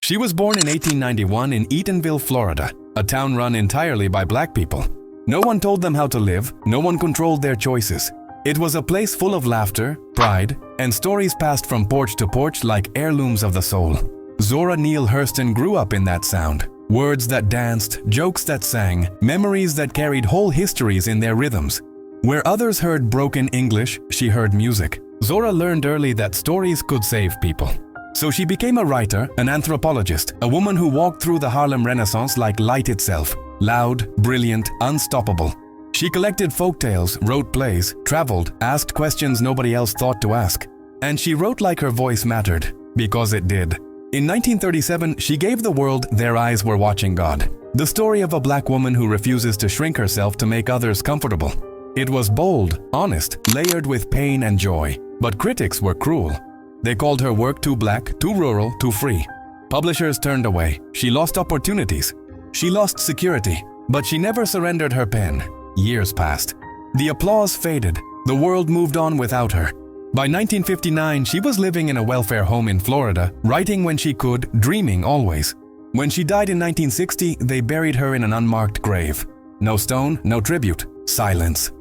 She was born in 1891 in Eatonville, Florida, a town run entirely by black people. No one told them how to live, no one controlled their choices. It was a place full of laughter, pride, and stories passed from porch to porch like heirlooms of the soul. Zora Neale Hurston grew up in that sound. Words that danced, jokes that sang, memories that carried whole histories in their rhythms. Where others heard broken English, she heard music. Zora learned early that stories could save people. So she became a writer, an anthropologist, a woman who walked through the Harlem Renaissance like light itself, loud, brilliant, unstoppable. She collected folktales, wrote plays, traveled, asked questions nobody else thought to ask. And she wrote like her voice mattered, because it did. In 1937, she gave the world Their Eyes Were Watching God, the story of a black woman who refuses to shrink herself to make others comfortable. It was bold, honest, layered with pain and joy, but critics were cruel. They called her work too black, too rural, too free. Publishers turned away. She lost opportunities. She lost security, but she never surrendered her pen. Years passed. The applause faded. The world moved on without her. By 1959, she was living in a welfare home in Florida, writing when she could, dreaming always. When she died in 1960, they buried her in an unmarked grave. No stone, no tribute, silence.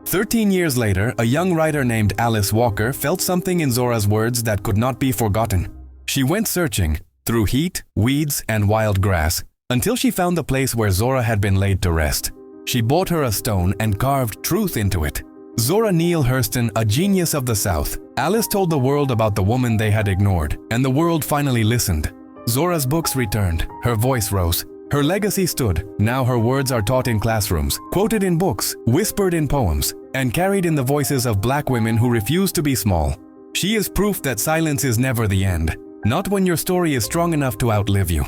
13 years later, a young writer named Alice Walker felt something in Zora's words that could not be forgotten. She went searching, through heat, weeds, and wild grass, until she found the place where Zora had been laid to rest. She bought her a stone and carved truth into it. Zora Neale Hurston, a genius of the South. Alice told the world about the woman they had ignored, and the world finally listened. Zora's books returned. Her voice rose. Her legacy stood. Now her words are taught in classrooms, quoted in books, whispered in poems, and carried in the voices of black women who refuse to be small. She is proof that silence is never the end, not when your story is strong enough to outlive you.